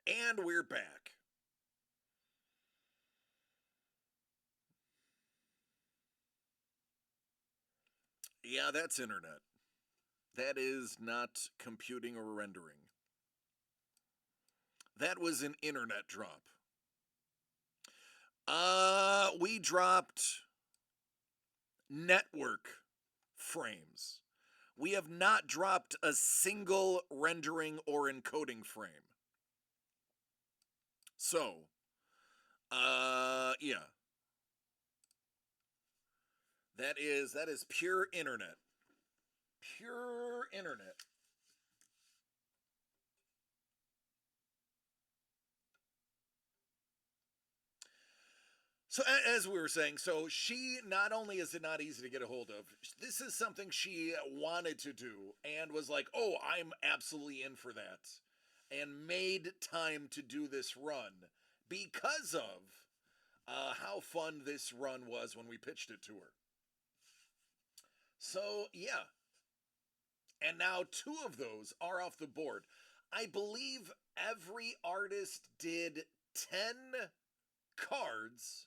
And we're back. Yeah, that's internet. That is not computing or rendering. That was an internet drop. We dropped network frames. We have not dropped a single rendering or encoding frame. So, yeah. That is pure internet. Pure internet. So as we were saying, so she not only is it not easy to get a hold of, this is something she wanted to do and was like, "Oh, I'm absolutely in for that." And made time to do this run because of how fun this run was when we pitched it to her. So, yeah. And now two of those are off the board. I believe every artist did 10 cards.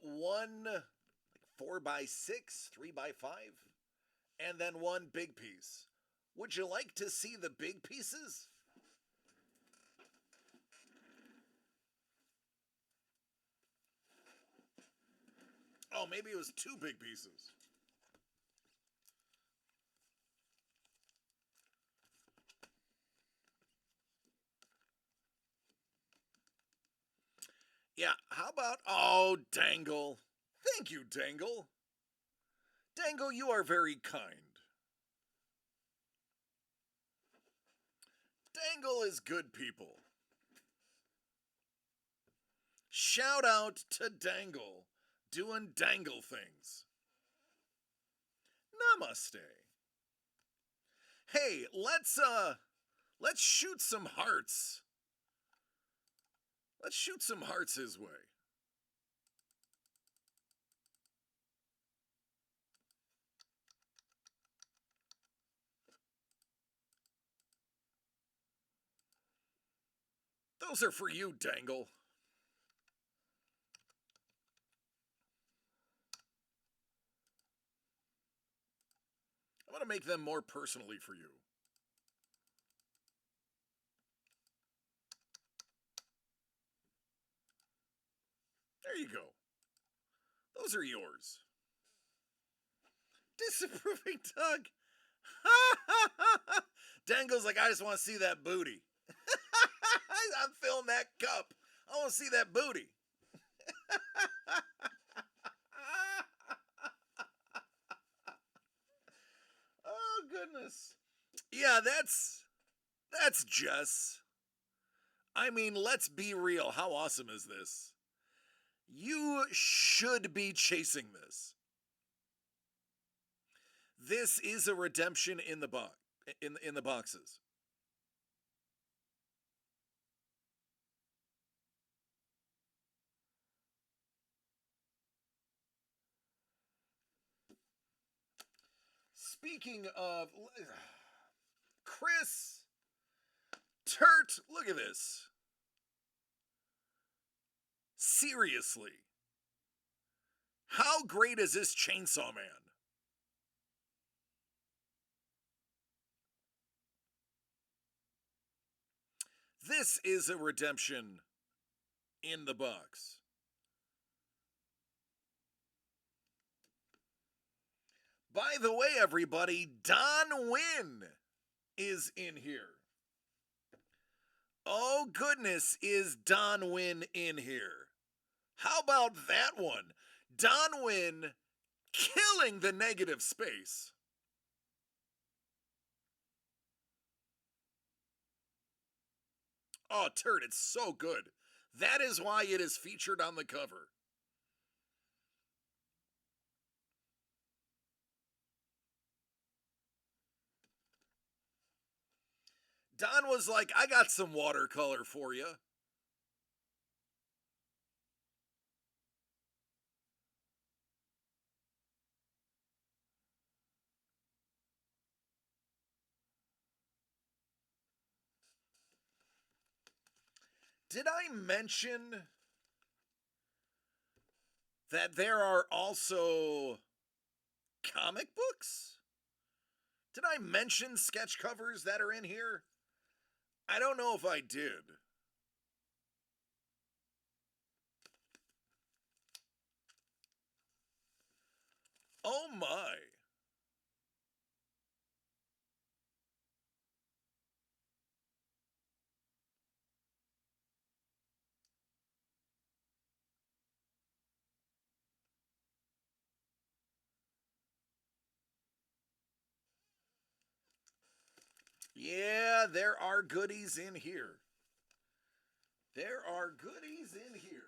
One like 4x6, 3x5, and then one big piece. Would you like to see the big pieces? Oh, maybe it was two big pieces. Yeah, how about. Oh, Dangle. Thank you, Dangle. Dangle, you are very kind. Dangle is good people. Shout out to Dangle doing dangle things. Namaste. Hey, let's shoot some hearts. Let's shoot some hearts his way. Those are for you, Dangle. I'm going to make them more personally for you. There you go. Those are yours. Disapproving Doug. Dangle's like, I just want to see that booty. I'm filling that cup. I want to see that booty. Oh goodness. Yeah, that's Jess. I mean, let's be real. How awesome is this? You should be chasing this. This is a redemption in the box in the boxes. Speaking of Chris Turt, look at this. Seriously. How great is this Chainsaw Man? This is a redemption in the box. By the way, everybody, Don Wynn is in here. Oh, goodness, is Don Wynn in here? How about that one? Don Wynn killing the negative space. Oh, turd, it's so good. That is why it is featured on the cover. Don was like, I got some watercolor for you. Did I mention that there are also comic books? Did I mention sketch covers that are in here? I don't know if I did. Oh my. Yeah, there are goodies in here. There are goodies in here.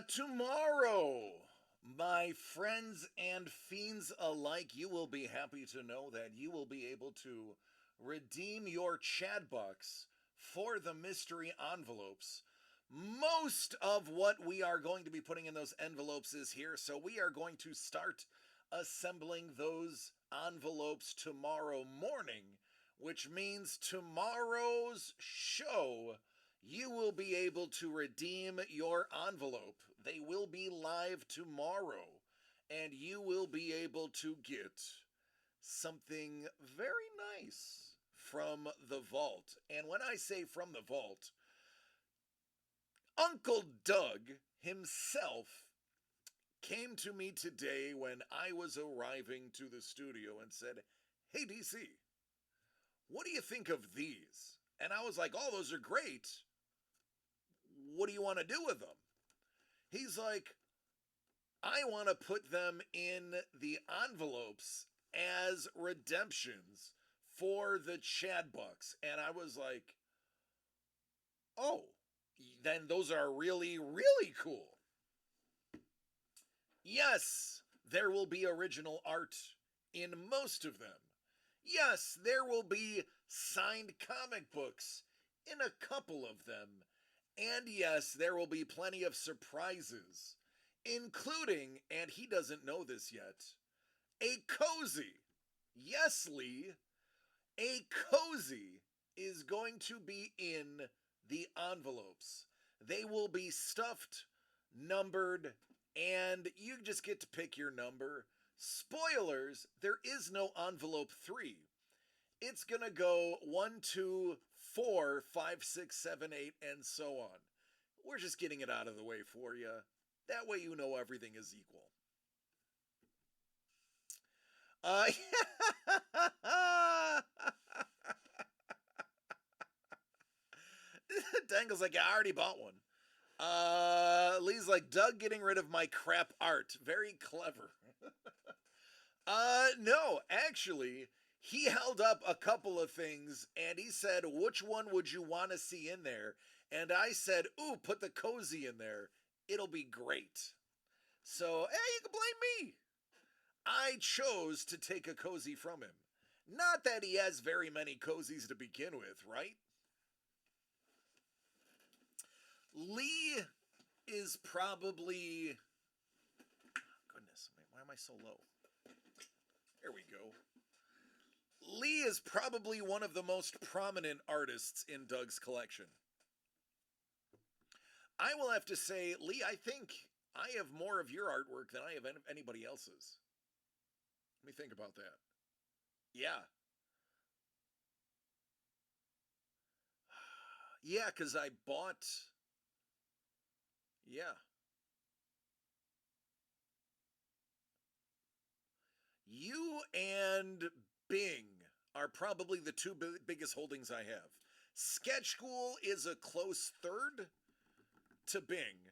Tomorrow, my friends and fiends alike, you will be happy to know that you will be able to redeem your Chad Bucks for the mystery envelopes. Most of what we are going to be putting in those envelopes is here, so we are going to start assembling those envelopes tomorrow morning, which means tomorrow's show you will be able to redeem your envelope. They will be live tomorrow, and you will be able to get something very nice from the vault. And when I say from the vault, Uncle Doug himself came to me today when I was arriving to the studio and said, "Hey, DC, what do you think of these?" And I was like, "Oh, those are great. What do you want to do with them?" He's like, "I want to put them in the envelopes as redemptions for the Chad Bucks." And I was like, "Oh, then those are really, really cool." Yes, there will be original art in most of them. Yes, there will be signed comic books in a couple of them. And yes, there will be plenty of surprises, including, and he doesn't know this yet, a cozy. Yes, Lee, a cozy is going to be in the envelopes. They will be stuffed, numbered, and you just get to pick your number. Spoilers, there is no envelope 3. It's going to go 1, 2, 4, 5, 6, 7, 8, and so on. We're just getting it out of the way for you. That way you know everything is equal. Dangle's like, I already bought one. Lee's like, Doug getting rid of my crap art. Very clever. No, actually, he held up a couple of things and he said, which one would you want to see in there? And I said, ooh, put the cozy in there. It'll be great. So, hey, you can blame me. I chose to take a cozy from him. Not that he has very many cozies to begin with, right? Lee is probably. Goodness, why am I so low? There we go. Lee is probably one of the most prominent artists in Doug's collection. I will have to say, Lee, I think I have more of your artwork than I have anybody else's. Let me think about that. Yeah. Yeah, because I bought. Yeah. You and Bing are probably the two biggest holdings I have. Sketch School is a close third to Bing.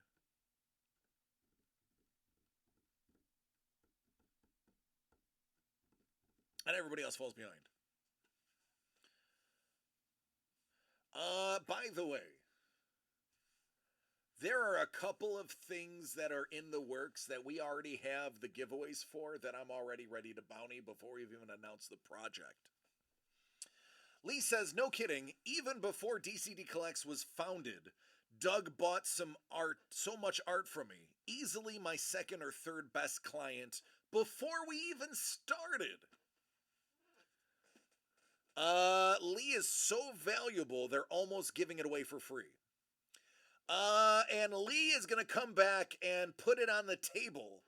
And everybody else falls behind. By the way, there are a couple of things that are in the works that we already have the giveaways for that I'm already ready to bounty before we've even announced the project. Lee says, no kidding, even before DCD Collects was founded, Doug bought so much art from me. Easily my second or third best client before we even started. Lee is so valuable, they're almost giving it away for free. And Lee is going to come back and put it on the table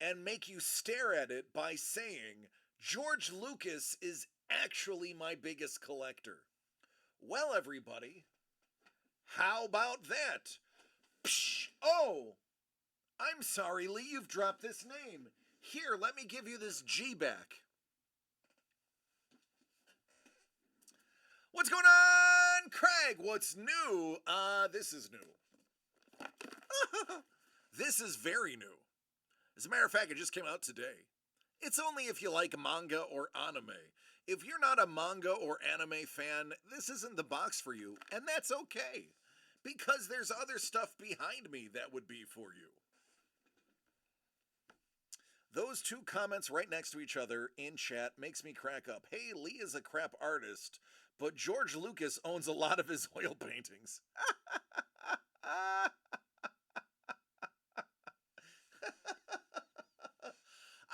and make you stare at it by saying, George Lucas is actually my biggest collector. Well, everybody, how about that? Psh, oh, I'm sorry, Lee, you've dropped this name. Here, let me give you this G back. What's going on, Craig? What's new? This is new. This is very new. As a matter of fact, it just came out today. It's only if you like manga or anime. If you're not a manga or anime fan, this isn't the box for you, and that's okay. Because there's other stuff behind me that would be for you. Those two comments right next to each other in chat makes me crack up. Hey, Lee is a crap artist, but George Lucas owns a lot of his oil paintings.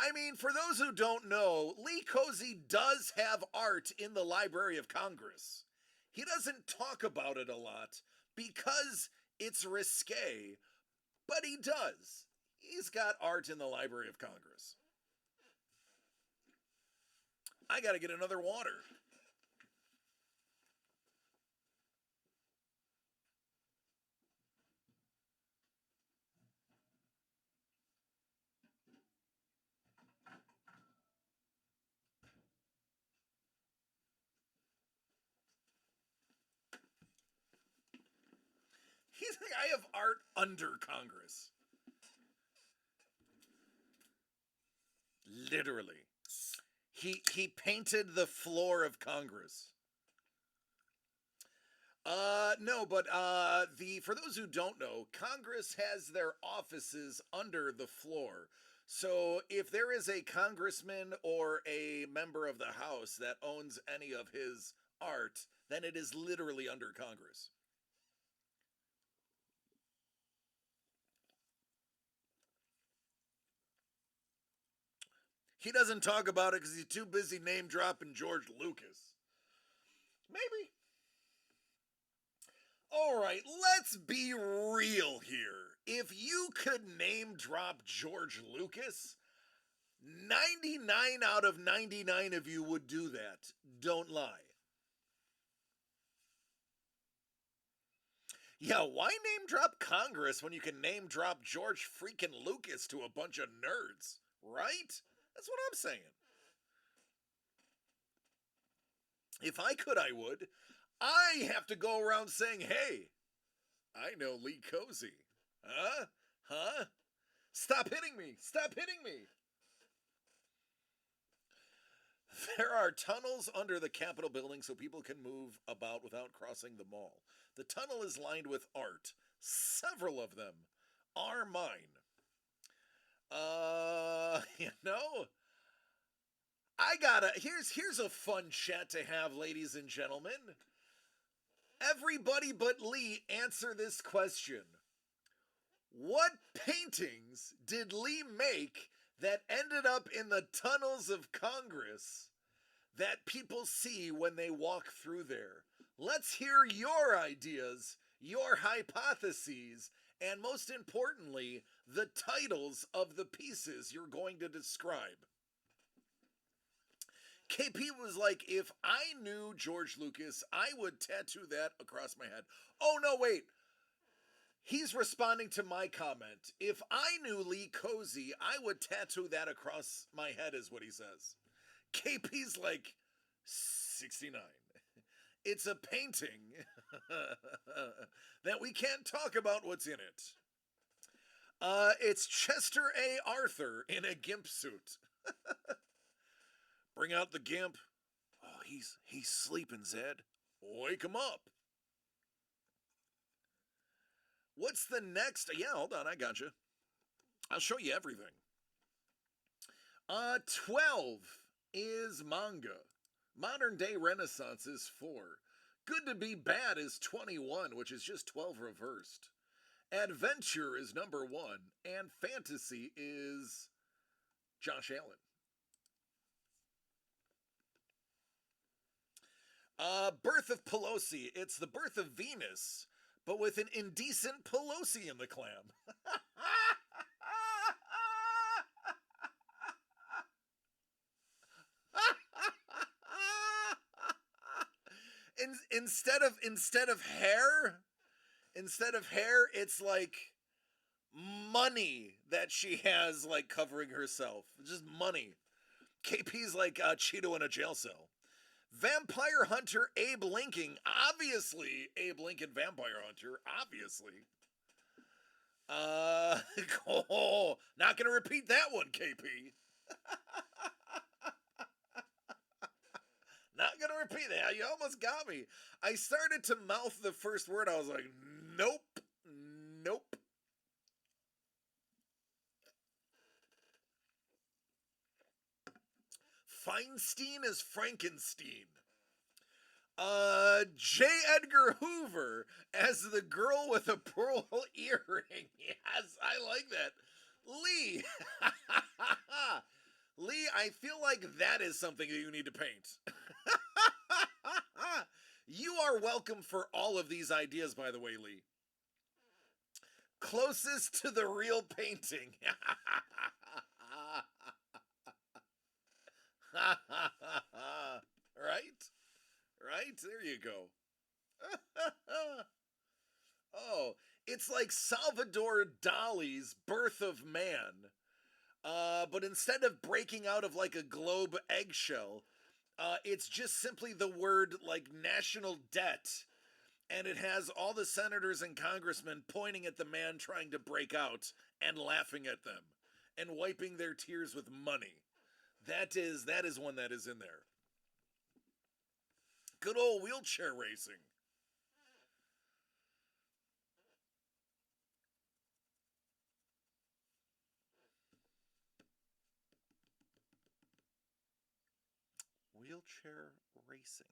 I mean, for those who don't know, Lee Cozy does have art in the Library of Congress. He doesn't talk about it a lot because it's risque, but he does. He's got art in the Library of Congress. I gotta get another water. He's like, I have art under Congress. Literally. He painted the floor of Congress. No, but for those who don't know, Congress has their offices under the floor. So if there is a congressman or a member of the House that owns any of his art, then it is literally under Congress. He doesn't talk about it because he's too busy name dropping George Lucas. Maybe. All right, let's be real here. If you could name drop George Lucas, 99 out of 99 of you would do that. Don't lie. Yeah, why name drop Congress when you can name drop George freaking Lucas to a bunch of nerds? Right? That's what I'm saying. If I could, I would. I have to go around saying, hey, I know Lee Cozy. Huh? Huh? Stop hitting me! Stop hitting me! There are tunnels under the Capitol building so people can move about without crossing the mall. The tunnel is lined with art. Several of them are mine. You know, here's a fun chat to have, ladies and gentlemen. Everybody but Lee answer this question. What paintings did Lee make that ended up in the tunnels of Congress that people see when they walk through there? Let's hear your ideas, your hypotheses, and most importantly, the titles of the pieces you're going to describe. KP was like, if I knew George Lucas, I would tattoo that across my head. Oh, no, wait. He's responding to my comment. If I knew Lee Cozy, I would tattoo that across my head, is what he says. KP's like, 69. It's a painting that we can't talk about what's in it. It's Chester A. Arthur in a gimp suit. Bring out the gimp. Oh, he's sleeping, Zed. Wake him up. What's the next? Yeah, hold on, I got you. I'll show you everything. 12 is manga. Modern day Renaissance is 4. Good to be bad is 21, which is just 12 reversed. Adventure is number 1, and fantasy is Josh Allen. Birth of Pelosi. It's the birth of Venus, but with an indecent Pelosi in the clam. Instead of hair, it's like money that she has like covering herself. Just money. KP's like Cheeto in a jail cell. Vampire Hunter Abe Lincoln. Obviously, Abe Lincoln Vampire Hunter. Obviously. Oh, not gonna repeat that one, KP. Not gonna repeat that. You almost got me. I started to mouth the first word. I was like, nope. Nope. Feinstein is Frankenstein. J. Edgar Hoover as the girl with a pearl earring. Yes, I like that. Lee. Lee, I feel like that is something that you need to paint. You are welcome for all of these ideas, by the way, Lee. Closest to the real painting. Right? Right? There you go. Oh, it's like Salvador Dali's Birth of Man. But instead of breaking out of like a globe eggshell, it's just simply the word like national debt. And it has all the senators and congressmen pointing at the man trying to break out and laughing at them and wiping their tears with money. That is one that is in there. Good old wheelchair racing. Wheelchair racing.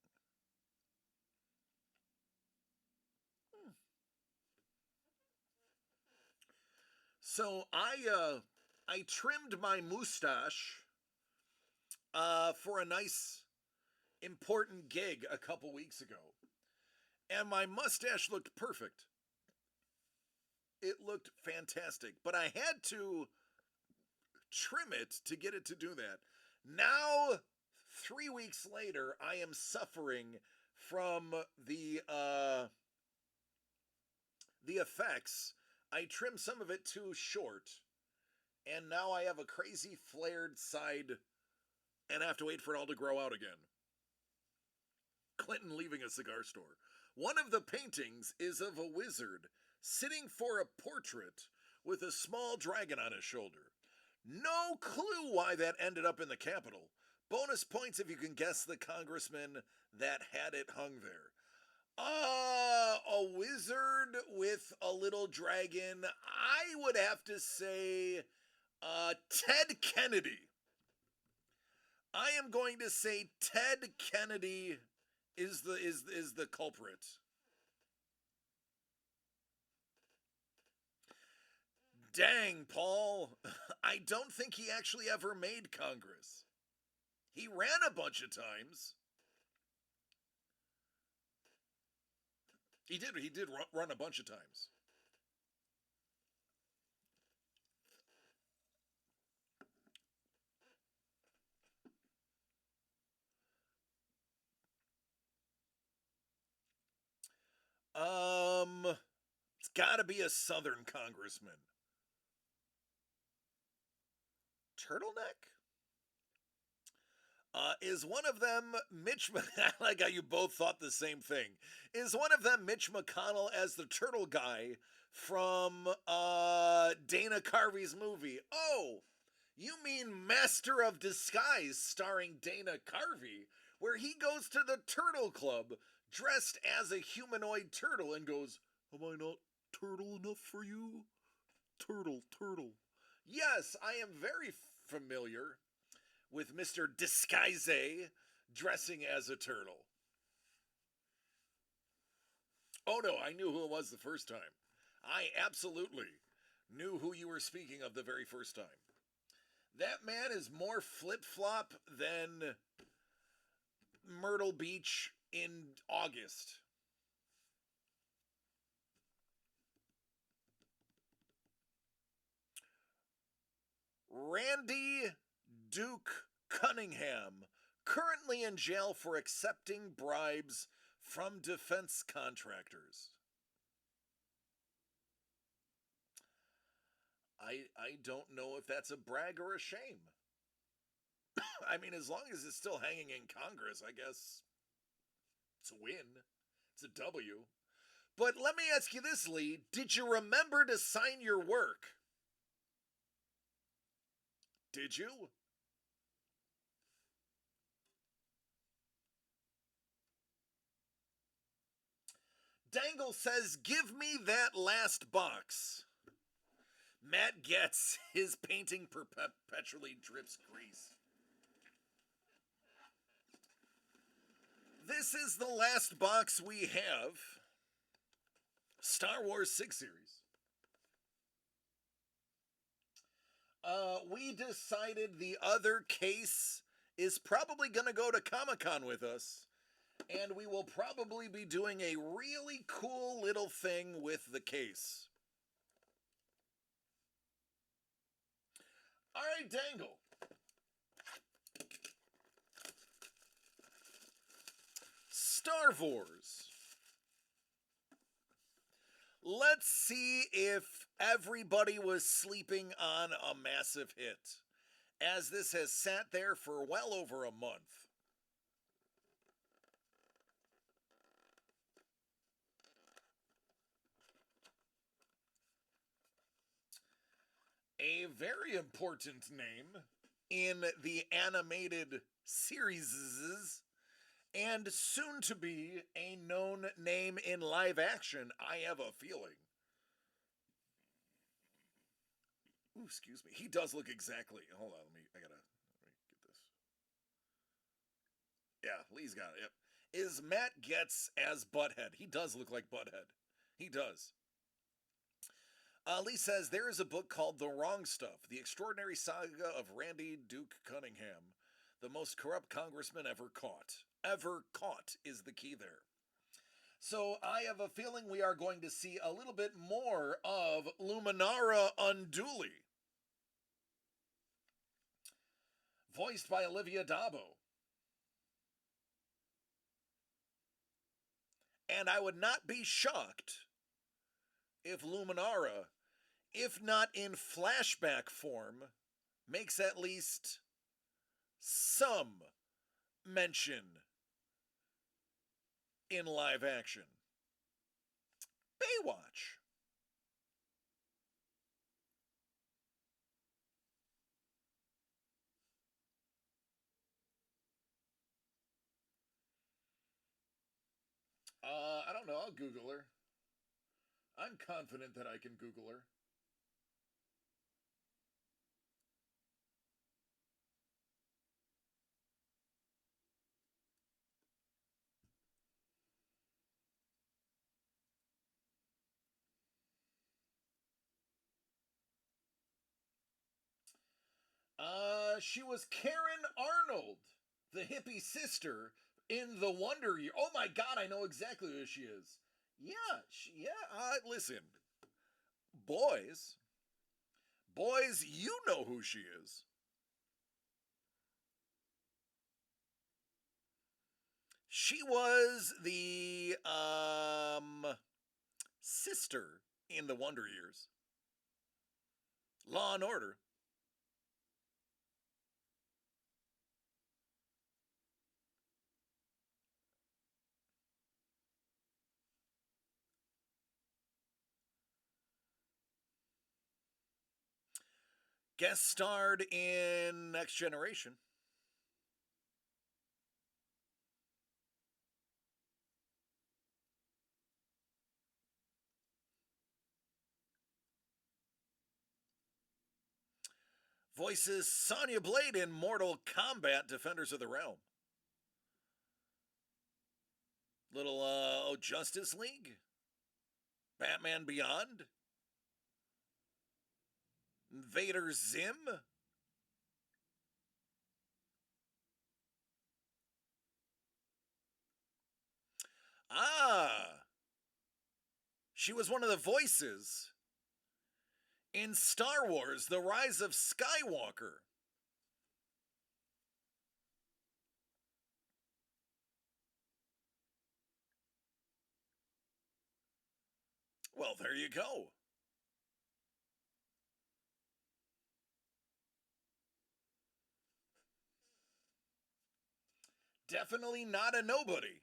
So I trimmed my mustache for a nice important gig a couple weeks ago. And my mustache looked perfect. It looked fantastic, but I had to trim it to get it to do that. Now, 3 weeks later, I am suffering from the effects. I trimmed some of it too short, and now I have a crazy flared side and have to wait for it all to grow out again. Clinton leaving a cigar store. One of the paintings is of a wizard sitting for a portrait with a small dragon on his shoulder. No clue why that ended up in the Capitol. Bonus points if you can guess the congressman that had it hung there. A wizard with a little dragon. I would have to say Ted Kennedy. I am going to say Ted Kennedy is the culprit. Dang, Paul. I don't think he actually ever made Congress. He ran a bunch of times. He did run a bunch of times. It's got to be a Southern congressman. Turtleneck? Is one of them Mitch? I like how you both thought the same thing. Is one of them Mitch McConnell as the turtle guy from Dana Carvey's movie? Oh, you mean Master of Disguise, starring Dana Carvey, where he goes to the Turtle Club dressed as a humanoid turtle and goes, "Am I not turtle enough for you? Turtle, turtle." Yes, I am very familiar with Mr. Disguise dressing as a turtle. Oh no, I knew who it was the first time. I absolutely knew who you were speaking of the very first time. That man is more flip flop than Myrtle Beach in August. Randy Duke Cunningham, currently in jail for accepting bribes from defense contractors. I don't know if that's a brag or a shame. I mean, as long as it's still hanging in Congress, I guess it's a win. It's a W. But let me ask you this, Lee. Did you remember to sign your work? Did you? Dangle says, give me that last box. Matt gets his painting perpetually drips grease. This is the last box we have. Star Wars 6 series. We decided the other case is probably going to go to Comic-Con with us. And we will probably be doing a really cool little thing with the case. All right, Dangle. Star Wars. Let's see if everybody was sleeping on a massive hit, as this has sat there for well over a month. A very important name in the animated series and soon to be a known name in live action, I have a feeling. Ooh, excuse me. He does look exactly. Hold on, let me get this. Yeah, Lee's got it. Yep. Is Matt Getz as Butthead? He does look like Butthead. He does. Lee says there is a book called The Wrong Stuff, The Extraordinary Saga of Randy Duke Cunningham, the most corrupt congressman ever caught. Ever caught is the key there. So I have a feeling we are going to see a little bit more of Luminara Unduli, voiced by Olivia Dabo. And I would not be shocked if Luminara, if not in flashback form, makes at least some mention in live action. Baywatch. I don't know. I'll Google her. I'm confident that I can Google her. She was Karen Arnold, the hippie sister in the Wonder Year. Oh my God, I know exactly who she is. Yeah. Listen, boys, you know who she is. She was the sister in the Wonder Years. Law and Order. Guest starred in Next Generation. Voices Sonya Blade in Mortal Kombat Defenders of the Realm. Little Justice League. Batman Beyond. Invader Zim. Ah, she was one of the voices in Star Wars: The Rise of Skywalker. Well, there you go. Definitely not a nobody.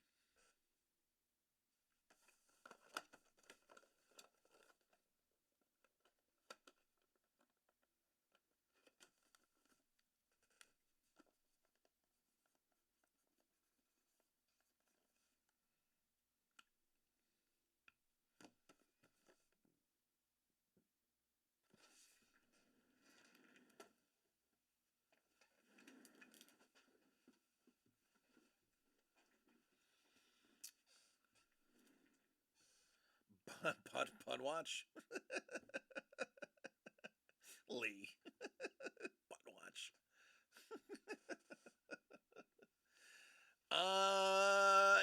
Bud watch. Lee. Bud watch.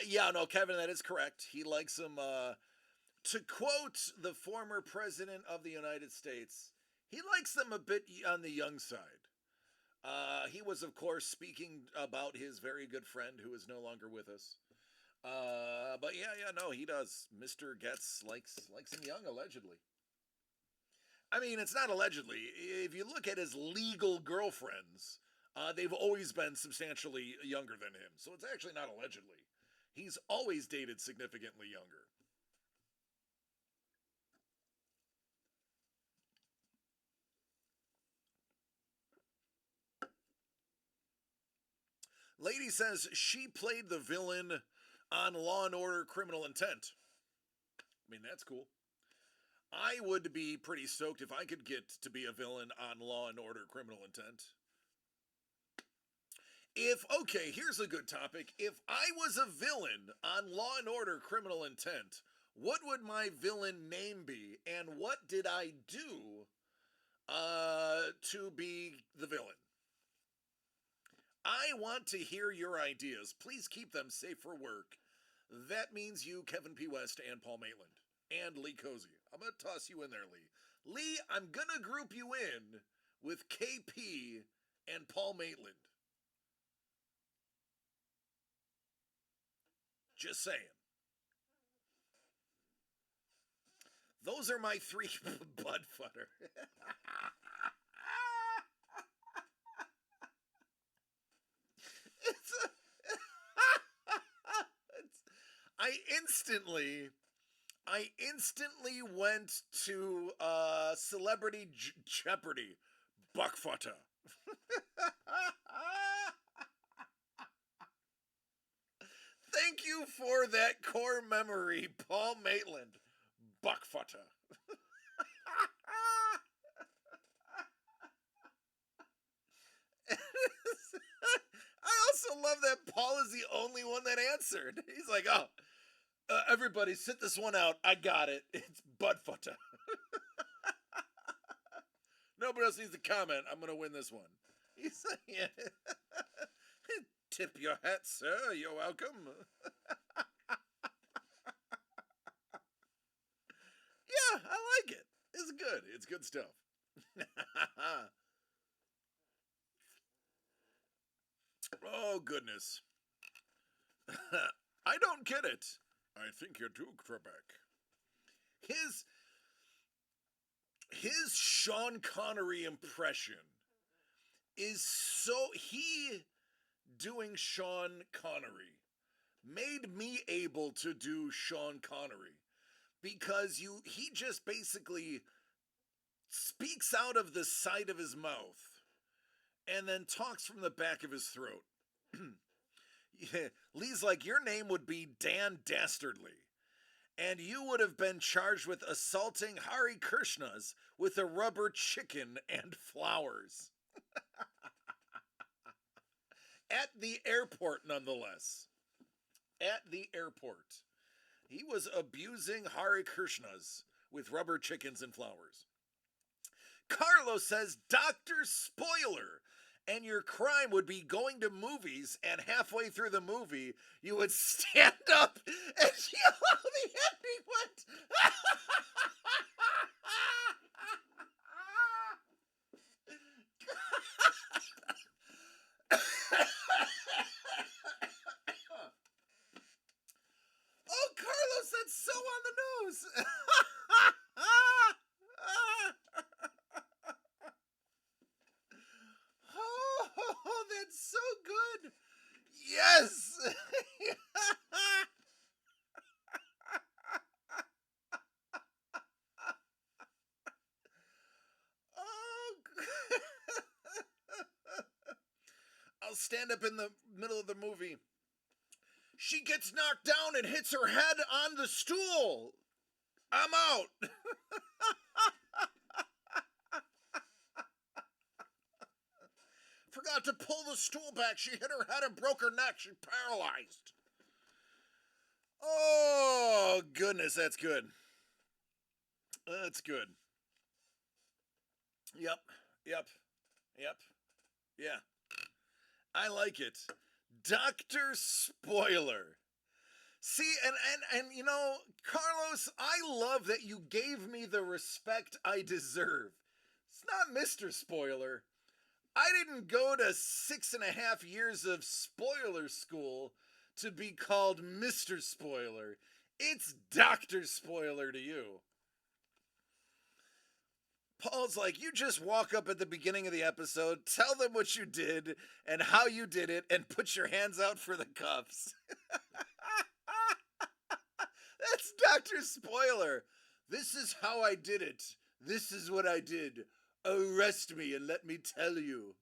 Yeah, no, Kevin, that is correct. He likes him. To quote the former president of the United States, he likes them a bit on the young side. He was, of course, speaking about his very good friend who is no longer with us. But yeah, no, he does. Mr. Getz likes him young, allegedly. I mean, it's not allegedly. If you look at his legal girlfriends, they've always been substantially younger than him. So it's actually not allegedly. He's always dated significantly younger. Lady says she played the villain on Law and Order Criminal Intent. I mean, that's cool. I would be pretty stoked if I could get to be a villain on Law and Order Criminal Intent. Okay, here's a good topic. If I was a villain on Law and Order Criminal Intent, what would my villain name be, and what did I do to be the villain? I want to hear your ideas. Please keep them safe for work. That means you, Kevin P. West, and Paul Maitland, and Lee Cozy. I'm going to toss you in there, Lee. Lee, I'm going to group you in with KP and Paul Maitland. Just saying. Those are my three bud futter. it's a, I instantly went to Celebrity Jeopardy. Buckfutter. Thank you for that core memory, Paul Maitland. Buckfutter. I also love that Paul is the only one that answered. He's like, oh, everybody sit this one out. I got it. It's Buttfutter. Nobody else needs to comment. I'm going to win this one. He's like, yeah. Tip your hat, sir. You're welcome. Yeah, I like it. It's good. It's good stuff. Oh, goodness. I don't get it. I think you do, Trebek. His Sean Connery impression is so he doing Sean Connery made me able to do Sean Connery because he just basically speaks out of the side of his mouth and then talks from the back of his throat. Yeah, Lee's like, your name would be Dan Dastardly, and you would have been charged with assaulting Hari Krishnas with a rubber chicken and flowers. At the airport, nonetheless. At the airport. He was abusing Hari Krishnas with rubber chickens and flowers. Carlos says, Dr. Spoiler. And your crime would be going to movies, and halfway through the movie, you would stand up and yell how the ending went. Oh, Carlos, that's so on the nose. Oh, that's so good. Yes. Oh, I'll stand up in the middle of the movie. She gets knocked down and hits her head on the stool. I'm out. Forgot to pull the stool back. She hit her head and broke her neck. She's paralyzed. Oh, goodness, that's good. That's good. Yep, yep, yep, yeah. I like it. Dr. Spoiler. See, and you know, Carlos, I love that you gave me the respect I deserve. It's not Mr. Spoiler. I didn't go to 6.5 years of spoiler school to be called Mr. Spoiler. It's Dr. Spoiler to you. Paul's like, you just walk up at the beginning of the episode, tell them what you did and how you did it, and put your hands out for the cuffs. That's Dr. Spoiler. This is how I did it. This is what I did. Arrest me and let me tell you.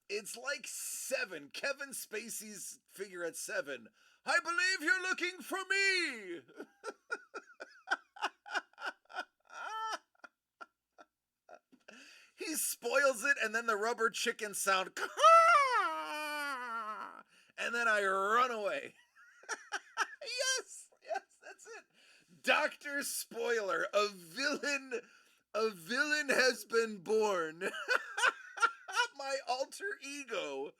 It's like Seven, Kevin Spacey's figure at Seven. I believe you're looking for me. He spoils it, and then the rubber chicken sound, and then I run away. Yes, that's it. Dr. Spoiler, a villain has been born. My alter ego,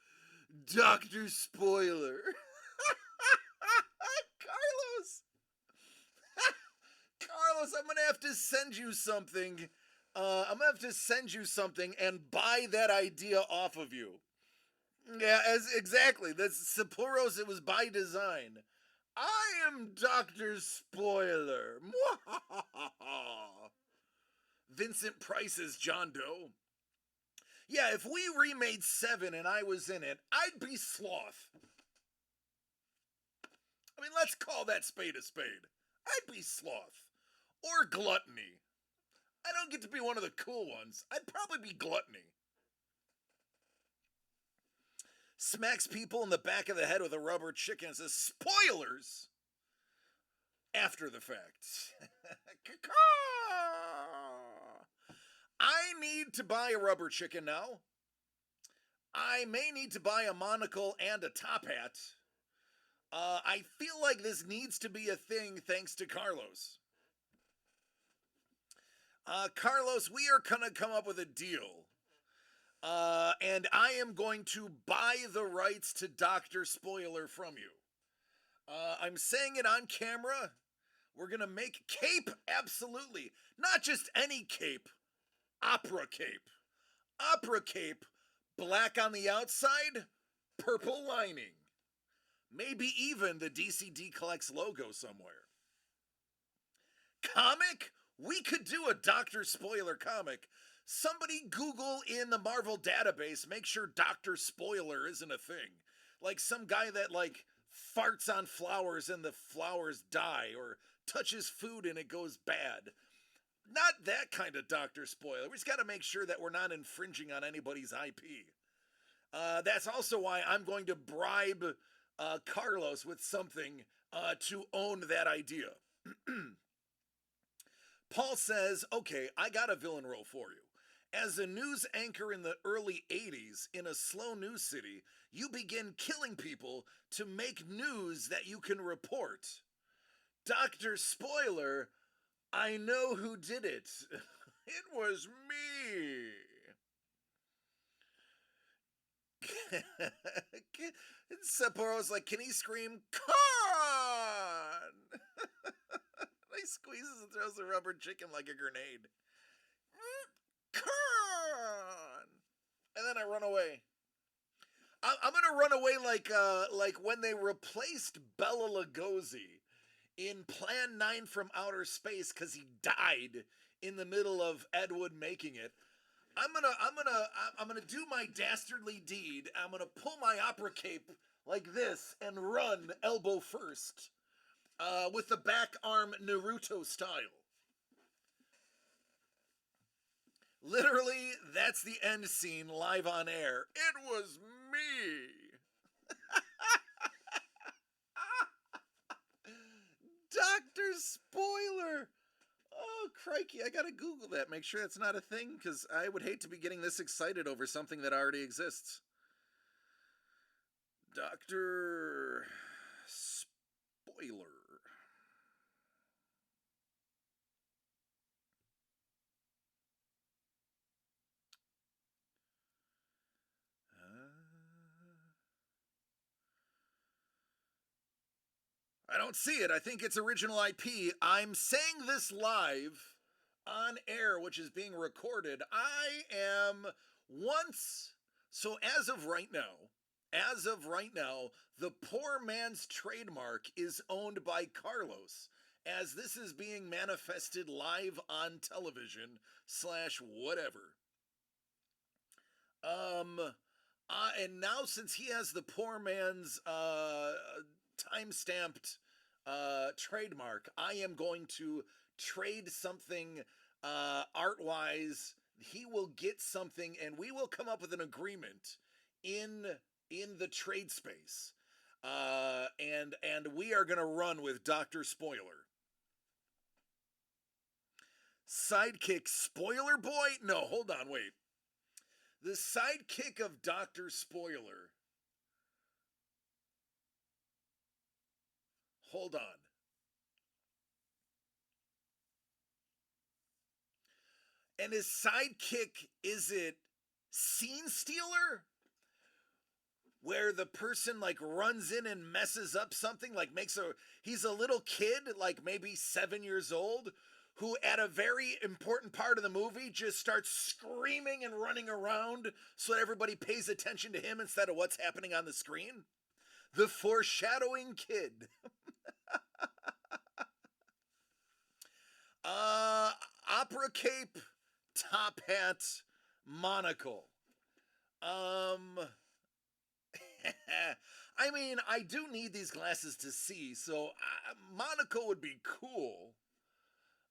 Dr. Spoiler. Carlos. Carlos, I'm gonna have to send you something. I'm gonna have to send you something and buy that idea off of you. Yeah, exactly. That's Sapporo's. It was by design. I am Dr. Spoiler. Vincent Price's John Doe. Yeah, if we remade Seven and I was in it, I'd be Sloth. I mean, let's call that spade a spade. I'd be Sloth. Or Gluttony. I don't get to be one of the cool ones. I'd probably be Gluttony. Smacks people in the back of the head with a rubber chicken and says, spoilers! After the fact. I need to buy a rubber chicken now. I may need to buy a monocle and a top hat. I feel like this needs to be a thing thanks to Carlos. Carlos, we are going to come up with a deal. And I am going to buy the rights to Dr. Spoiler from you. I'm saying it on camera. We're going to make cape, absolutely. Not just any cape. Opera cape. Opera cape, black on the outside, purple lining. Maybe even the DCD Collects logo somewhere. Comic? We could do a Dr. Spoiler comic. Somebody Google in the Marvel database, make sure Dr. Spoiler isn't a thing. Like some guy that like farts on flowers and the flowers die, or touches food and it goes bad. Not that kind of Dr. Spoiler. We just got to make sure that we're not infringing on anybody's IP. That's also why I'm going to bribe Carlos with something to own that idea. Paul says, okay, I got a villain role for you. As a news anchor in the early 80s in a slow news city, you begin killing people to make news that you can report. Dr. Spoiler, I know who did it. It was me. Sapporo's like, can he scream, corn? He squeezes and throws the rubber chicken like a grenade. Corn! And then I run away. I'm gonna run away like when they replaced Bela Lugosi in Plan 9 from Outer Space because he died in the middle of Ed Wood making it. I'm gonna do my dastardly deed. I'm gonna pull my opera cape like this and run elbow first, with the back arm Naruto style. Literally, that's the end scene live on air. It was me. Dr. Spoiler. Oh, crikey. I gotta Google that. Make sure that's not a thing, because I would hate to be getting this excited over something that already exists. Dr. Spoiler. I don't see it. I think it's original IP. I'm saying this live on air, which is being recorded. I am once. So as of right now, the poor man's trademark is owned by Carlos, as this is being manifested live on television slash whatever. And now since he has the poor man's time-stamped trademark, I am going to trade something art-wise. He will get something, and we will come up with an agreement in the trade space. And we are gonna run with Dr. Spoiler. Sidekick Spoiler Boy? No, hold on, wait. The sidekick of Dr. Spoiler. Hold on. And his sidekick, is it Scene Stealer? Where the person like runs in and messes up something, like he's a little kid, like maybe 7 years old, who at a very important part of the movie just starts screaming and running around so that everybody pays attention to him instead of what's happening on the screen. The foreshadowing kid. Opera cape, top hat, monocle. I mean, I do need these glasses to see, so monocle would be cool.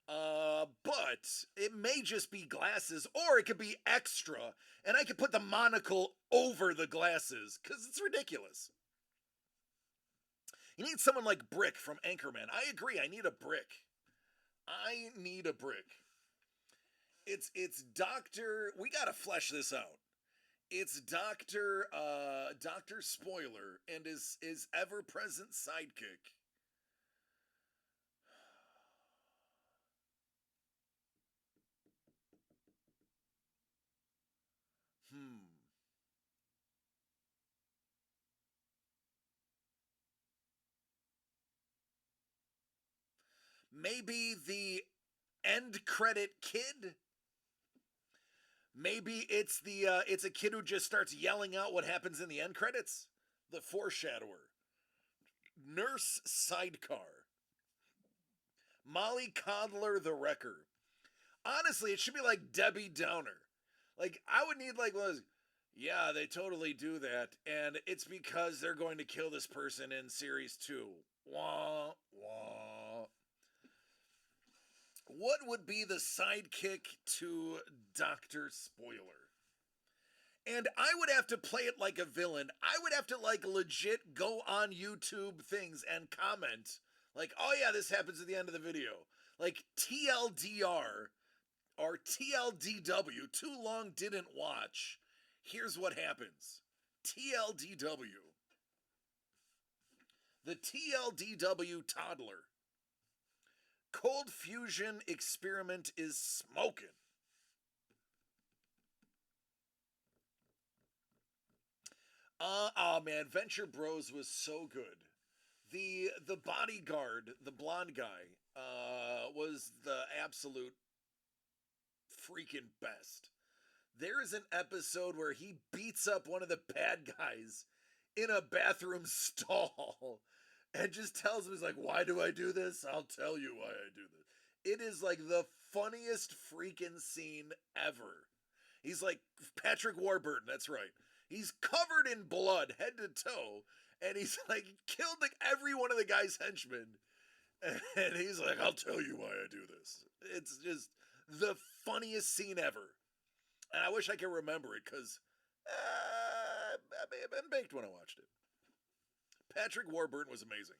But it may just be glasses, or it could be extra, and I could put the monocle over the glasses, because it's ridiculous. You need someone like Brick from Anchorman. I agree, I need a brick. I need a brick. It's Dr. We gotta flesh this out. It's Dr. Spoiler and his ever-present sidekick. Maybe the end credit kid? Maybe it's it's a kid who just starts yelling out what happens in the end credits? The foreshadower. Nurse Sidecar. Molly Coddler the Wrecker. Honestly, it should be like Debbie Downer. Like, I would need like one of those, yeah, they totally do that, and it's because they're going to kill this person in series 2. Wah, wah. What would be the sidekick to Dr. Spoiler? And I would have to play it like a villain. I would have to like legit go on YouTube things and comment like, oh yeah, this happens at the end of the video. Like TLDR or TLDW, too long didn't watch. Here's what happens. TLDW. The TLDW toddler. Cold fusion experiment is smoking. Oh man, Venture Bros was so good. The bodyguard, the blonde guy, was the absolute freaking best. There is an episode where he beats up one of the bad guys in a bathroom stall and just tells him, he's like, why do I do this? I'll tell you why I do this. It is like the funniest freaking scene ever. He's like Patrick Warburton, that's right. He's covered in blood, head to toe, and he's like killed like every one of the guy's henchmen. And he's like, I'll tell you why I do this. It's just the funniest scene ever. And I wish I could remember it because I may have been baked when I watched it. Patrick Warburton was amazing.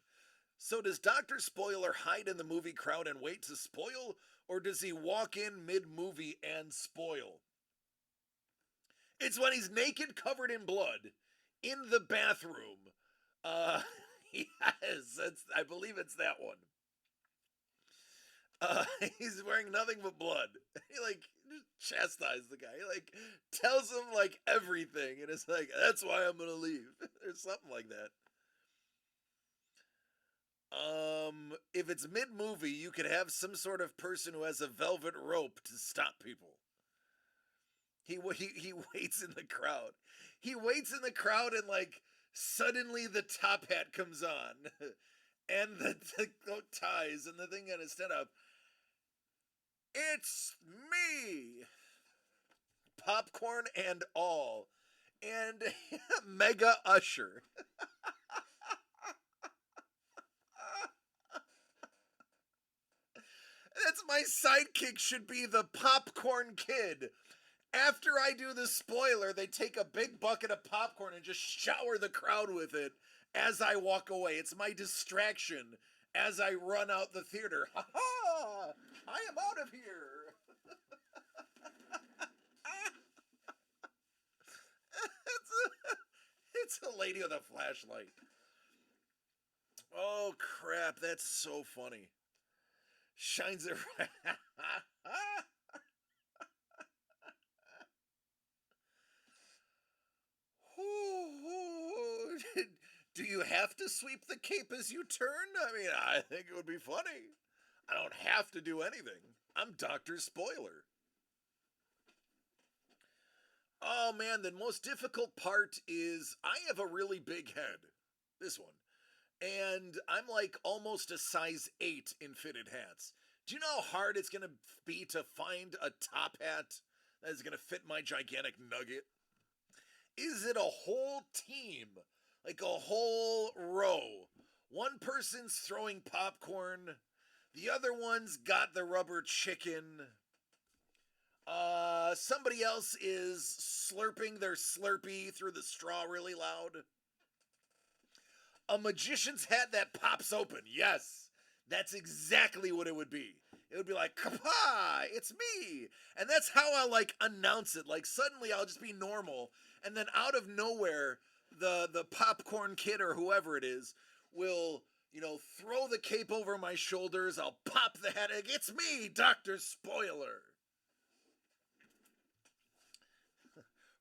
So does Dr. Spoiler hide in the movie crowd and wait to spoil, or does he walk in mid-movie and spoil? It's when he's naked, covered in blood, in the bathroom. Uh, yes, I believe it's that one. He's wearing nothing but blood. He like chastises the guy. He like tells him like everything, and it's like that's why I'm gonna leave, or something like that. If it's mid movie, you could have some sort of person who has a velvet rope to stop people. He waits in the crowd. He waits in the crowd, and like suddenly the top hat comes on, and the ties and the thing on his stand up. It's me, popcorn and all, and Mega Usher. That's my sidekick should be the popcorn kid. After I do the spoiler, they take a big bucket of popcorn and just shower the crowd with it as I walk away. It's my distraction as I run out the theater. Ha ha! I am out of here. it's a lady with a flashlight. Oh crap, that's so funny. Shines it right. Do you have to sweep the cape as you turn? I mean, I think it would be funny. I don't have to do anything. I'm Dr. Spoiler. Oh man, the most difficult part is I have a really big head. This one. And I'm like almost a size 8 in fitted hats. Do you know how hard it's going to be to find a top hat that is going to fit my gigantic nugget? Is it a whole team? Like a whole row? One person's throwing popcorn, the other one's got the rubber chicken. Somebody else is slurping their Slurpee through the straw really loud. A magician's hat that pops open. Yes, that's exactly what it would be. It would be like, Kapa, it's me. And that's how I like announce it. Like suddenly I'll just be normal. And then out of nowhere, the popcorn kid or whoever it is will, throw the cape over my shoulders. I'll pop the hat. It's me, Dr. Spoiler.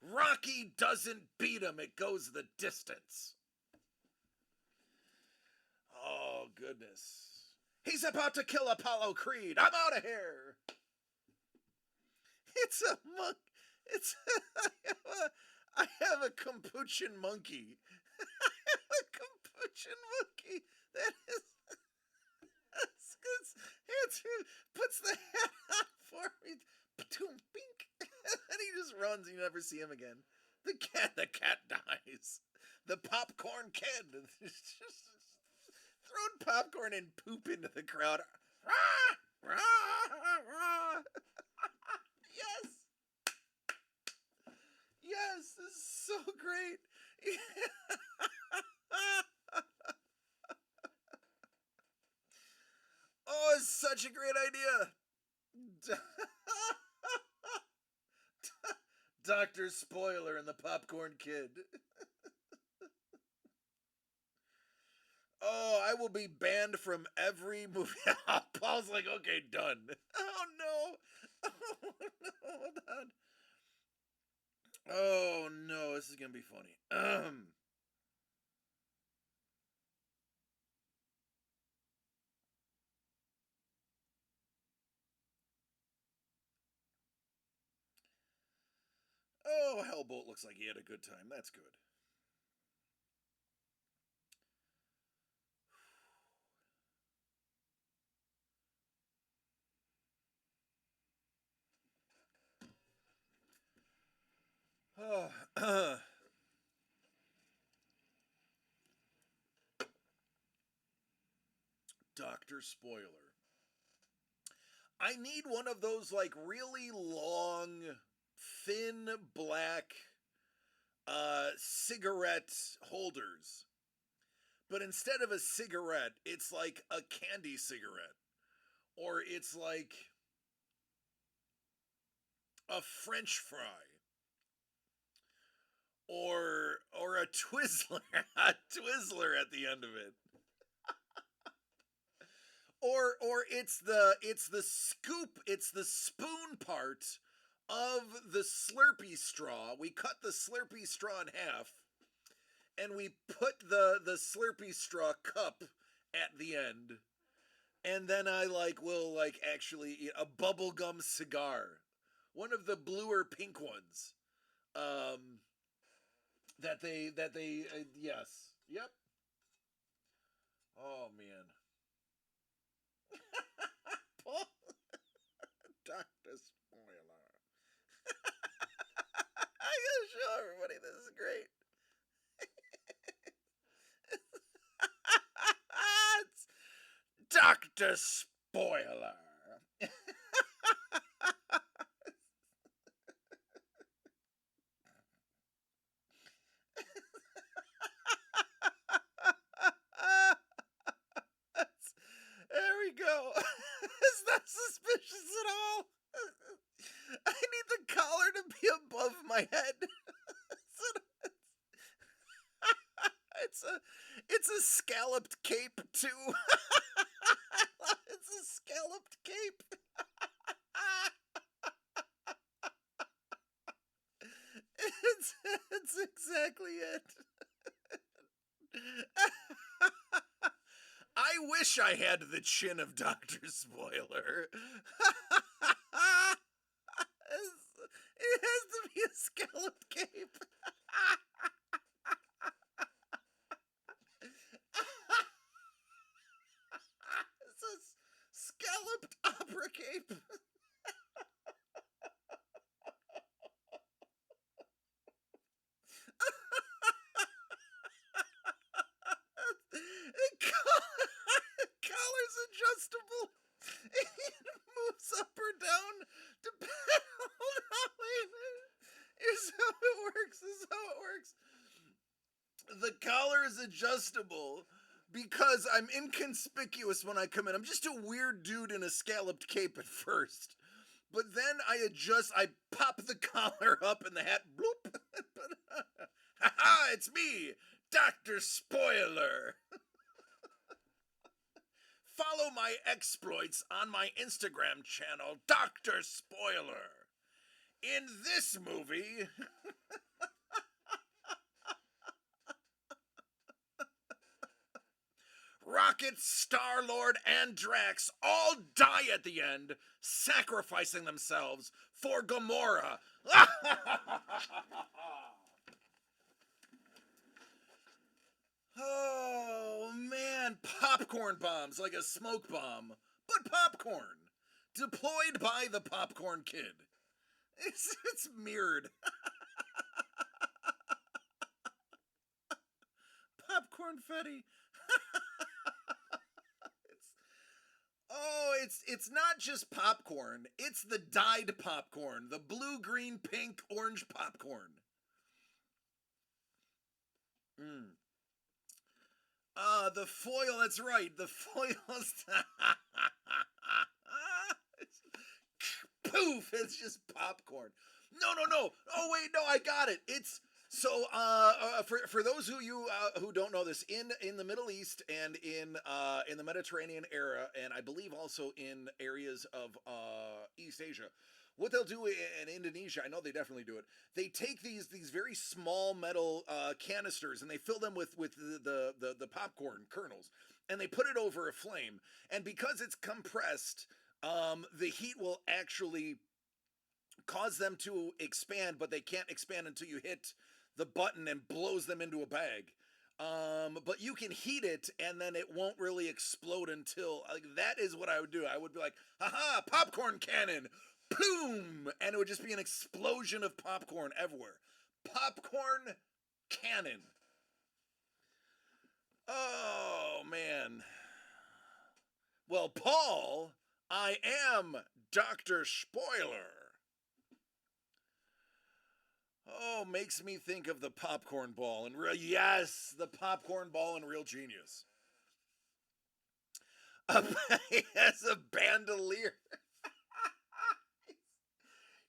Rocky doesn't beat him. It goes the distance. Oh, goodness. He's about to kill Apollo Creed. I'm out of here. It's a monk. It's I have a Capuchin monkey. I have a Capuchin monkey that is it's puts the hat on for me. Bink. And he just runs. You never see him again. The cat dies. The popcorn kid just throwing popcorn and poop into the crowd. Yes. Yes, this is so great. Oh, it's such a great idea. Dr. Spoiler and the Popcorn Kid. Oh, I will be banned from every movie. Paul's like, okay, done. Oh no. Oh no, hold on. Oh no, this is gonna gonna be funny. Oh, Hellbolt looks like he had a good time. That's good. Doctor Spoiler. I need one of those like really long, thin black cigarette holders. But instead of a cigarette, it's like a candy cigarette. Or it's like a French fry. Or a Twizzler, a Twizzler at the end of it. Or it's the scoop, it's the spoon part of the Slurpee straw. We cut the Slurpee straw in half and we put the Slurpee straw cup at the end. And then I like will like actually eat a bubblegum cigar. One of the blue or pink ones. Um that they yes. Yep. Oh man. Paul Dr. Spoiler. I gotta show everybody this is great. It's Dr. Spoiler. There we go. It's not suspicious at all. I need the collar to be above my head. it's a it's a scalloped cape too. It's a scalloped cape. It's exactly it. I wish I had the chin of Dr. Spoiler. It has to be a scalloped cape. It's a scalloped opera cape. Collar's adjustable. It moves up or down depending on how it. Here's how it works. This is how it works. The collar is adjustable because I'm inconspicuous when I come in. I'm just a weird dude in a scalloped cape at first. But then I pop the collar up and the hat, bloop. Ha ha, it's me, Dr. Spoiler. Follow my exploits on my Instagram channel, Dr. Spoiler. In this movie, Rocket, Star-Lord, and Drax all die at the end, sacrificing themselves for Gamora. Oh man, popcorn bombs like a smoke bomb, but popcorn. Deployed by the Popcorn Kid. It's mirrored. Popcorn fetty. It's not just popcorn. It's the dyed popcorn, the blue, green, pink, orange popcorn. Mm. The foil. That's right. The foil's poof. It's just popcorn. No, no, no. Oh wait, no. I got it. It's so for those who don't know this, in the Middle East and in the Mediterranean era, and I believe also in areas of East Asia, what they'll do in Indonesia, I know they definitely do it. They take these very small metal canisters and they fill them with the popcorn kernels, and they put it over a flame. And because it's compressed, the heat will actually cause them to expand, but they can't expand until you hit the button and blows them into a bag. But you can heat it and then it won't really explode until, like, that is what I would do. I would be like, haha, popcorn cannon, boom, and it would just be an explosion of popcorn everywhere. Popcorn cannon. Oh man. Well, Paul, I am Dr. Spoiler. Oh, makes me think of the popcorn ball and yes, the popcorn ball in Real Genius. He has a bandolier.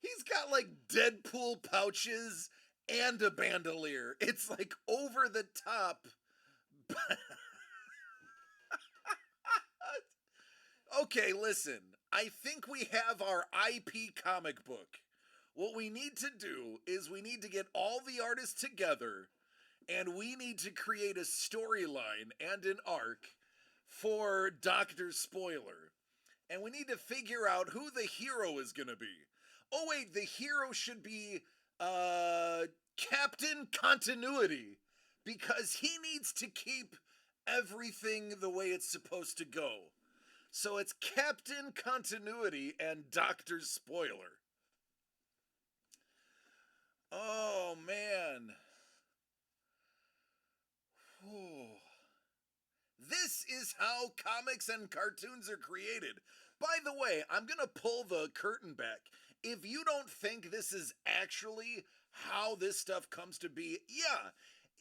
He's got like Deadpool pouches and a bandolier. It's like over the top. Okay, listen. I think we have our IP comic book. What we need to do is we need to get all the artists together and we need to create a storyline and an arc for Dr. Spoiler. And we need to figure out who the hero is going to be. Oh wait, the hero should be Captain Continuity, because he needs to keep everything the way it's supposed to go. So it's Captain Continuity and Dr. Spoiler. Oh man. Whew. This is how comics and cartoons are created. By the way, I'm going to pull the curtain back. If you don't think this is actually how this stuff comes to be, yeah,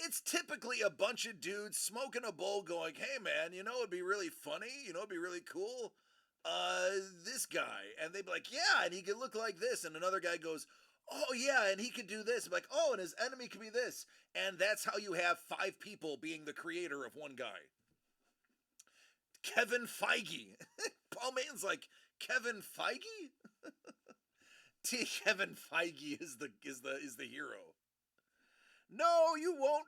it's typically a bunch of dudes smoking a bowl going, hey man, you know it'd be really funny, you know it'd be really cool? This guy. And they'd be like, yeah, and he could look like this. And another guy goes, oh yeah, and he could do this. I'm like, oh, and his enemy could be this. And that's how you have 5 people being the creator of one guy. Kevin Feige. Paul Mayton's like, Kevin Feige? Kevin Feige is the hero. No, you won't.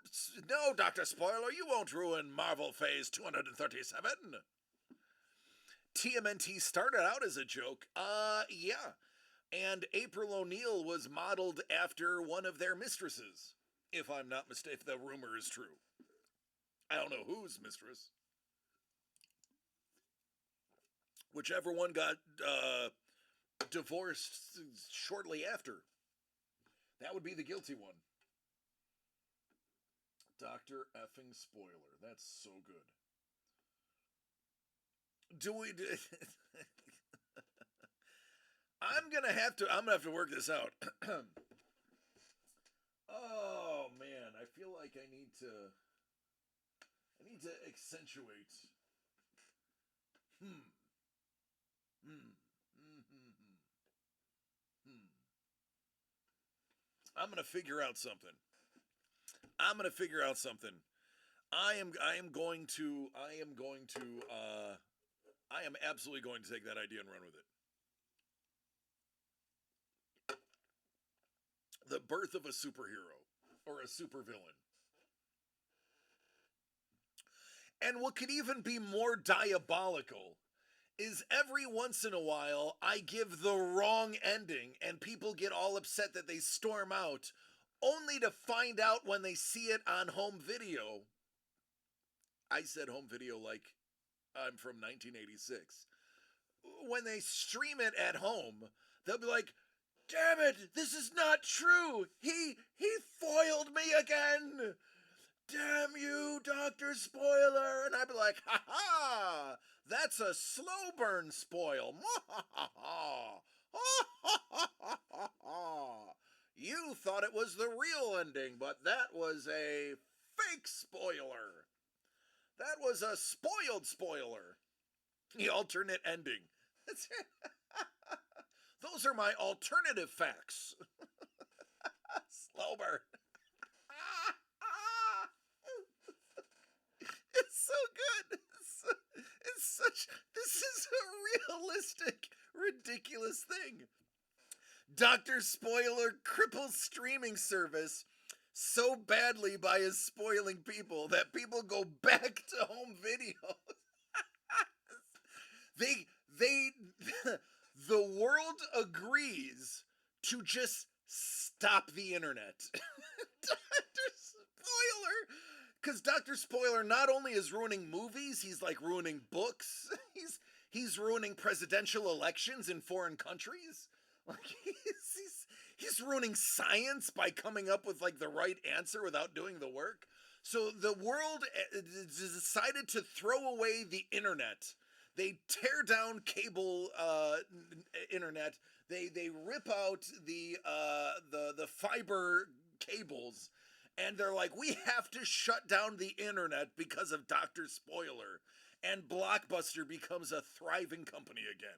No, Dr. Spoiler, you won't ruin Marvel Phase 237. TMNT started out as a joke. Yeah. And April O'Neil was modeled after one of their mistresses, if I'm not mistaken, if the rumor is true. I don't know whose mistress. Whichever one got divorced shortly after. That would be the guilty one. Dr. Effing Spoiler. That's so good. I'm gonna have to work this out. Oh man, I feel like I need to accentuate. I'm gonna figure out something. I am absolutely going to take that idea and run with it. The birth of a superhero or a supervillain. And what could even be more diabolical is every once in a while I give the wrong ending and people get all upset that they storm out, only to find out when they see it on home video. I said home video like I'm from 1986. When they stream it at home, they'll be like, damn it, this is not true. He foiled me again. Damn you, Dr. Spoiler. And I'd be like, ha ha, that's a slow burn spoil. You thought it was the real ending, but that was a fake spoiler. That was a spoiled spoiler. The alternate ending. Those are my alternative facts. Slow burn. It's so good. This is a realistic, ridiculous thing. Dr. Spoiler cripples streaming service so badly by his spoiling people that people go back to home video. they they the world agrees to just stop the internet. Dr. Spoiler, because Dr. Spoiler not only is ruining movies, he's like ruining books. He's ruining presidential elections in foreign countries. Like he's ruining science by coming up with like the right answer without doing the work. So the world decided to throw away the internet. They tear down cable internet. They rip out the fiber cables, and they're like, we have to shut down the internet because of Dr. Spoiler. And Blockbuster becomes a thriving company again.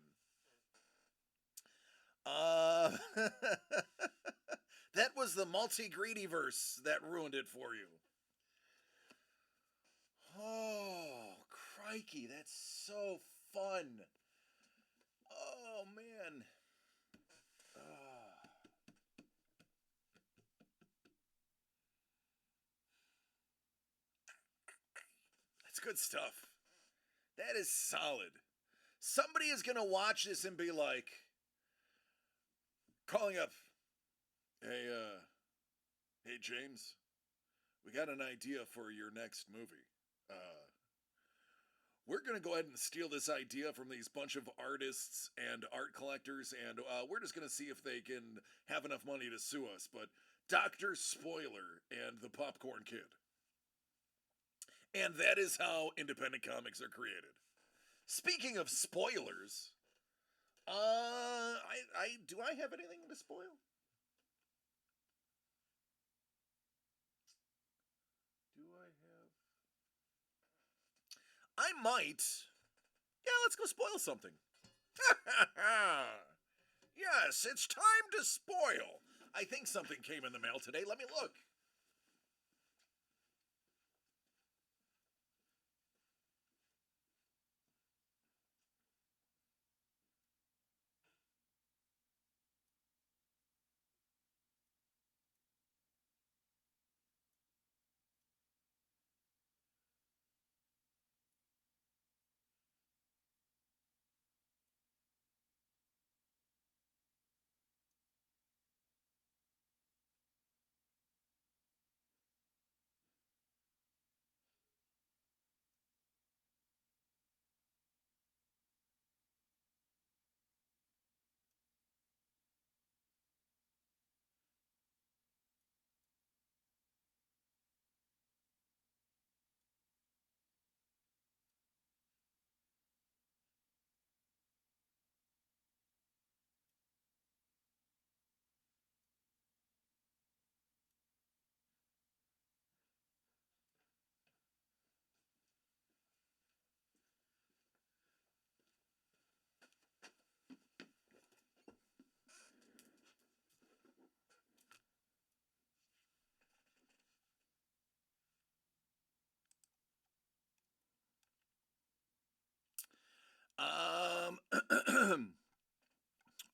That was the multi-greedy verse that ruined it for you. Oh, crikey, that's so fun. Oh, man. Ah. That's good stuff. That is solid. Somebody is going to watch this and be like, calling up, hey, hey, James, we got an idea for your next movie. We're going to go ahead and steal this idea from these bunch of artists and art collectors, and we're just going to see if they can have enough money to sue us. But Dr. Spoiler and the Popcorn Kid. And that is how independent comics are created. Speaking of spoilers, I do I have anything to spoil? Do I might. Yeah, let's go spoil something. Yes, it's time to spoil. I think something came in the mail today. Let me look.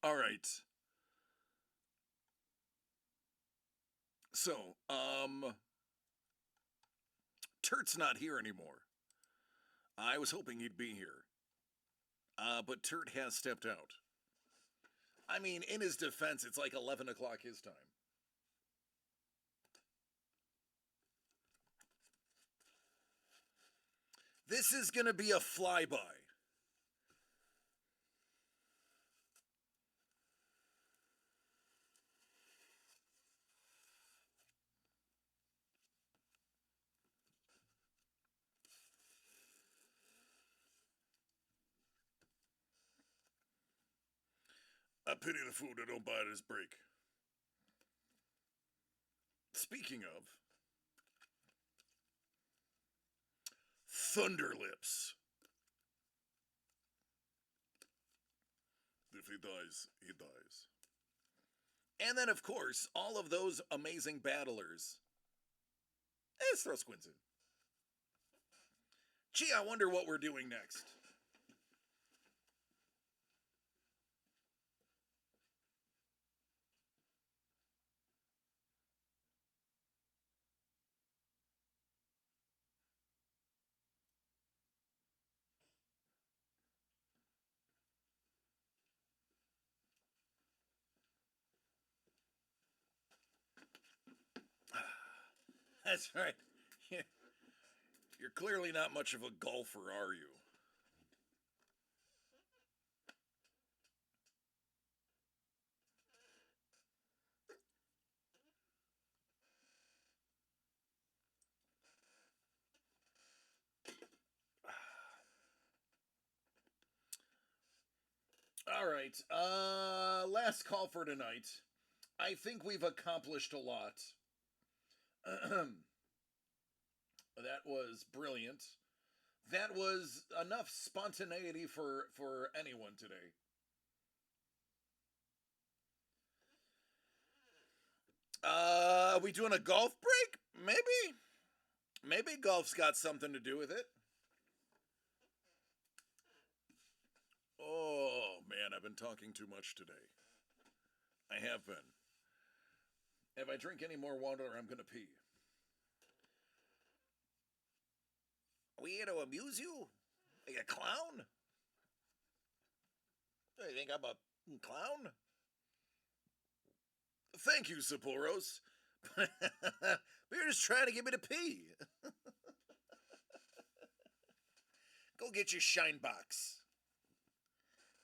All right. So, Turt's not here anymore. I was hoping he'd be here. But Turt has stepped out. I mean, in his defense, it's like 11 o'clock his time. This is going to be a flyby. I pity the fool that don't buy this break. Speaking of, Thunderlips. If he dies, he dies. And then, of course, all of those amazing battlers. Let's throw Squints in. Gee, I wonder what we're doing next. That's right. You're clearly not much of a golfer, are you? All right. Last call for tonight. I think we've accomplished a lot. That was brilliant. That was enough spontaneity for anyone today. We doing a golf break? Maybe. Maybe golf's got something to do with it. Oh man, I've been talking too much today. I have been. If I drink any more water, I'm gonna pee. Are we here to amuse you? Like a clown? You think I'm a clown? Thank you, Sapporos. But you're just trying to get me to pee. Go get your shine box.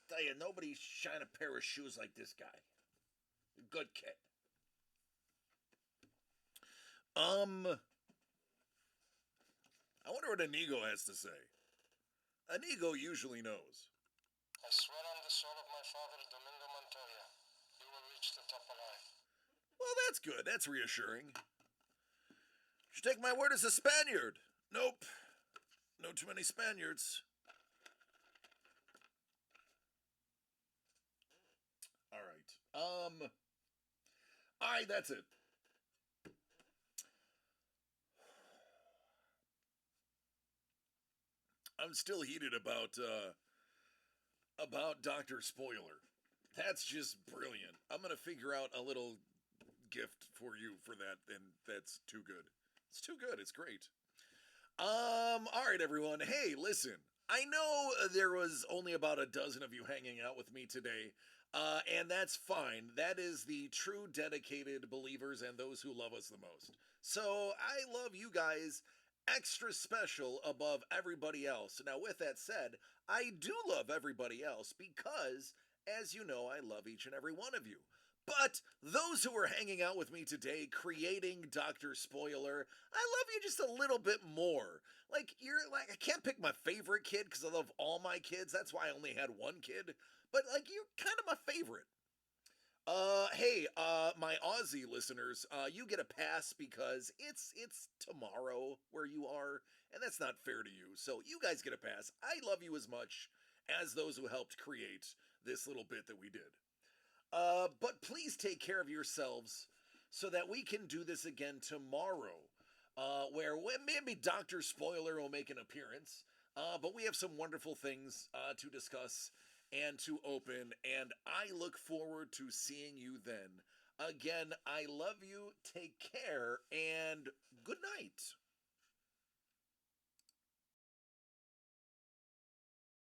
Tell you, nobody shine a pair of shoes like this guy. Good kid. I wonder what Inigo has to say. Inigo usually knows. I swear on the soul of my father, Domingo Montoya, you will reach the top alive. Well, that's good. That's reassuring. Should take my word as a Spaniard. Nope. No too many Spaniards. All right. All right, that's it. I'm still heated about Doctor Spoiler. That's just brilliant. I'm gonna figure out a little gift for you for that, and that's too good. It's too good. It's great. All right, everyone. Hey, listen. I know there was only about a dozen of you hanging out with me today, and that's fine. That is the true dedicated believers and those who love us the most. So I love you guys extra special above everybody else. Now, with that said, I do love everybody else because, as you know, I love each and every one of you. But those who are hanging out with me today, creating Dr. Spoiler, I love you just a little bit more. Like, you're like, I can't pick my favorite kid because I love all my kids. That's why I only had one kid. But, like, you're kind of my favorite. Hey, my Aussie listeners, you get a pass because it's tomorrow where you are, and that's not fair to you. So you guys get a pass. I love you as much as those who helped create this little bit that we did. But please take care of yourselves so that we can do this again tomorrow, where maybe Doctor Spoiler will make an appearance. But we have some wonderful things to discuss and to open, and I look forward to seeing you then. Again, I love you, take care, and good night.